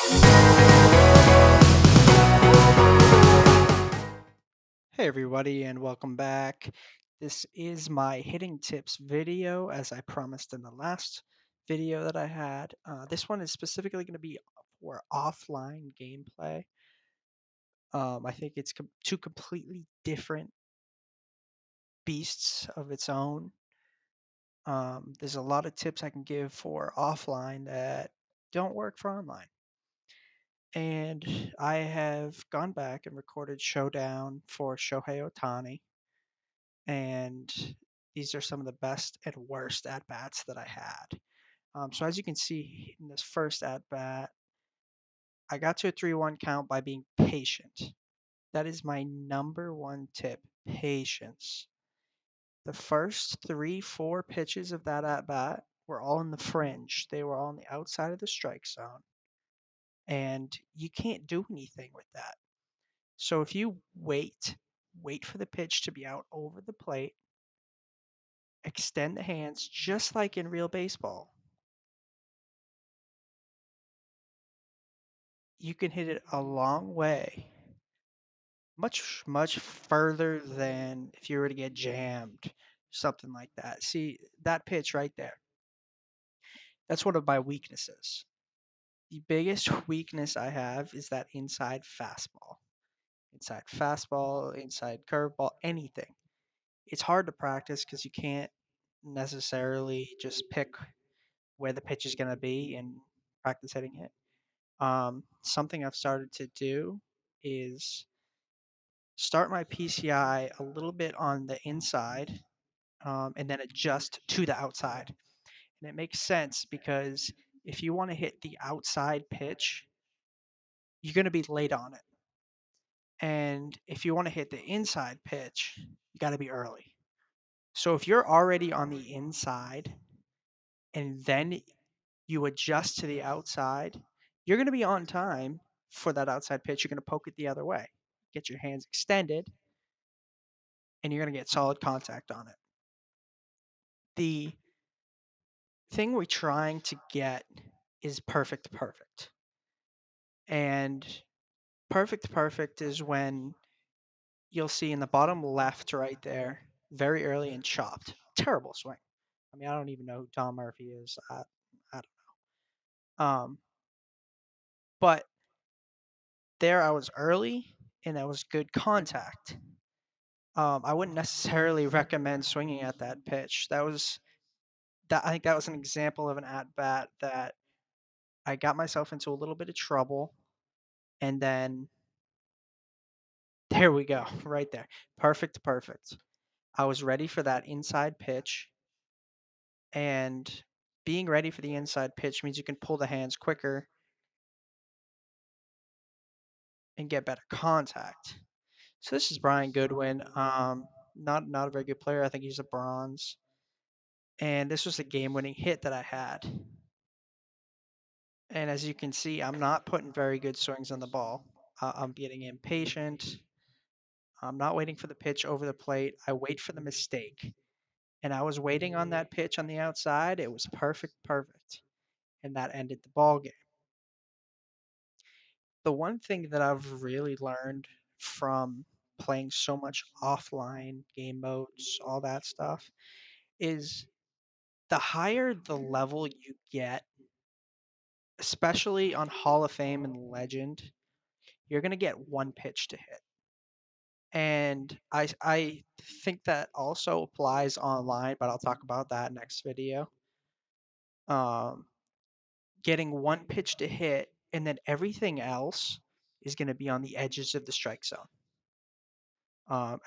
Hey everybody, and welcome back. This is my hitting tips video, as I promised in the last video that I had. This one is specifically going to be for offline gameplay. I think it's two completely different beasts of its own. There's a lot of tips I can give for offline that don't work for online. And I have gone back and recorded Showdown for Shohei Ohtani, and these are some of the best and worst at bats that I had. So as you can see in this first at bat, I got to a 3-1 count by being patient. That is my number one tip: patience. The first three, four pitches of that at bat were all in the fringe. They were all on the outside of the strike zone, and you can't do anything with that. So if you wait for the pitch to be out over the plate, extend the hands just like in real baseball, you can hit it a long way, much further than if you were to get jammed, something like that. See that pitch right there? That's one of my weaknesses. The biggest weakness I have is that inside fastball, inside curveball, anything. It's hard to practice because you can't necessarily just pick where the pitch is going to be and practice hitting it. Something I've started to do is start my PCI a little bit on the inside, and then adjust to the outside. And it makes sense because if you want to hit the outside pitch, you're going to be late on it. And if you want to hit the inside pitch, you got to be early. So if you're already on the inside and then you adjust to the outside, you're going to be on time for that outside pitch. You're going to poke it the other way, get your hands extended, and you're going to get solid contact on it. The thing we're trying to get is perfect. And perfect is when you'll see in the bottom left right there, very early and chopped. Terrible swing. I mean, I don't even know who Tom Murphy is. I don't know. But there I was early and that was good contact. I wouldn't necessarily recommend swinging at that pitch. I think that was an example of an at bat that I got myself into a little bit of trouble, and then there we go, right there. Perfect. I was ready for that inside pitch, and being ready for the inside pitch means you can pull the hands quicker and get better contact. So this is Brian Goodwin. Not a very good player. I think he's a bronze. And this was a game-winning hit that I had. And as you can see, I'm not putting very good swings on the ball. I'm getting impatient. I'm not waiting for the pitch over the plate. I wait for the mistake. And I was waiting on that pitch on the outside. It was perfect. And that ended the ball game. The one thing that I've really learned from playing so much offline game modes, all that stuff, is the higher the level you get, especially on Hall of Fame and Legend, you're going to get one pitch to hit. And I think that also applies online, but I'll talk about that next video. Um, Getting one pitch to hit, and then everything else is going to be on the edges of the strike zone.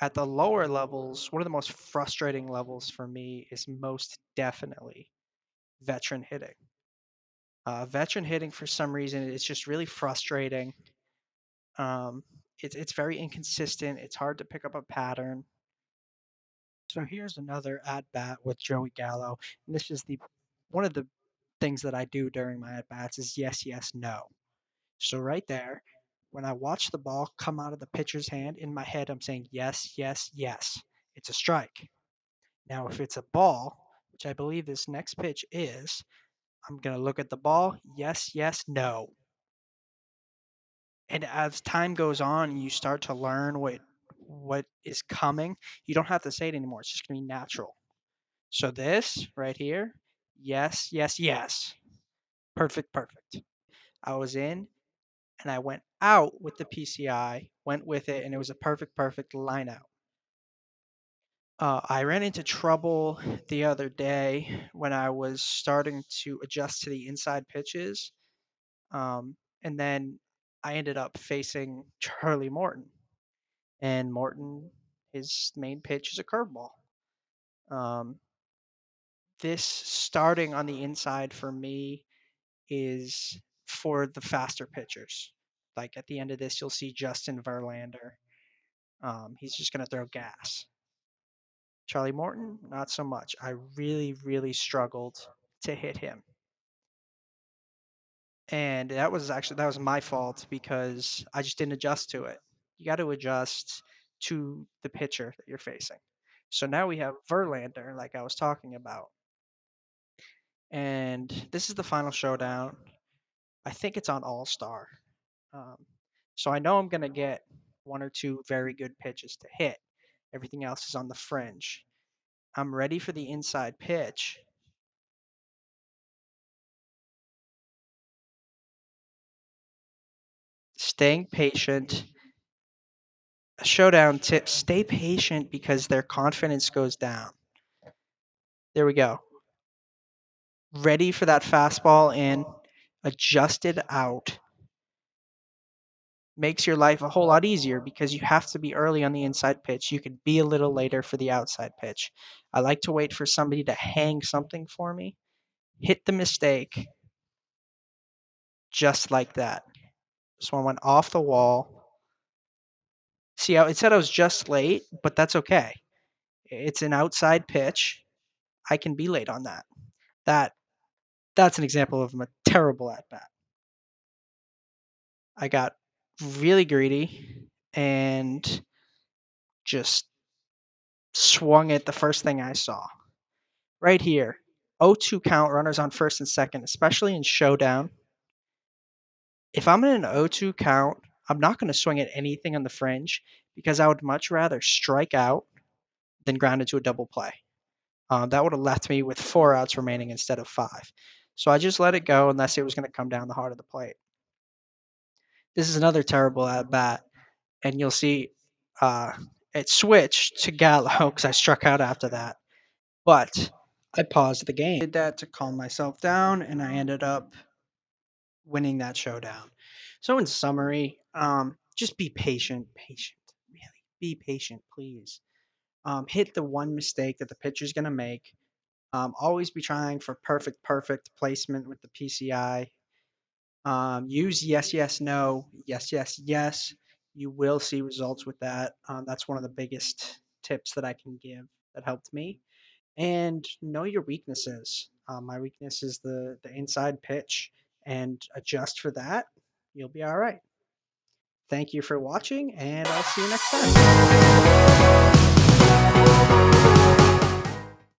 At the lower levels, one of the most frustrating levels for me is most definitely veteran hitting. Veteran hitting, for some reason, it's just really frustrating. Um, it's very inconsistent. It's hard to pick up a pattern. So here's another at bat with Joey Gallo. And this is the one of the things that I do during my at bats is yes, no. So right there, when I watch the ball come out of the pitcher's hand, in my head I'm saying yes. It's a strike. Now if it's a ball, which I believe this next pitch is, I'm gonna look at the ball. Yes, no. And as time goes on and you start to learn what is coming, you don't have to say it anymore. It's just gonna be natural. So this right here, yes, yes, yes. Perfect, perfect. I was in and I went out with the PCI, went with it, and it was a perfect, perfect line out. I ran into trouble the other day when I was starting to adjust to the inside pitches. And then I ended up facing Charlie Morton. And Morton, his main pitch is a curveball. Um, this starting on the inside for me is for the faster pitchers. Like at the end of this, you'll see Justin Verlander. He's just going to throw gas. Charlie Morton, not so much. I really, really struggled to hit him. And that was my fault because I just didn't adjust to it. You got to adjust to the pitcher that you're facing. So now we have Verlander, like I was talking about. And this is the final showdown. I think it's on All Star. Um, so I know I'm going to get one or two very good pitches to hit. Everything else is on the fringe. I'm ready for the inside pitch. Staying patient. A showdown tip: stay patient because their confidence goes down. There we go. Ready for that fastball in, adjusted out. Makes your life a whole lot easier because you have to be early on the inside pitch. You could be a little later for the outside pitch. I like to wait for somebody to hang something for me, hit the mistake just like that. This one went off the wall. See how it said I was just late, but that's okay. It's an outside pitch. I can be late on that. That that's an example of a terrible at bat. I got really greedy and just swung at the first thing I saw. Right here. 0-2 count, runners on first and second, especially in showdown. If I'm in an 0-2 count, I'm not going to swing at anything on the fringe because I would much rather strike out than ground into a double play. That would have left me with 4 outs remaining instead of 5. So I just let it go unless it was going to come down the heart of the plate. This is another terrible at bat, and you'll see uh, it switched to Gallo because I struck out after that. But I paused the game. Did that to calm myself down, and I ended up winning that showdown. So, in summary, just be patient. Patient. Really. Be patient, please. Hit the one mistake that the pitcher's going to make. Always be trying for perfect placement with the PCI. Use yes, yes, no, yes, yes, yes. You will see results with that. That's one of the biggest tips that I can give that helped me. And know your weaknesses. My weakness is the inside pitch, and adjust for that. You'll be all right. Thank you for watching, and I'll see you next time.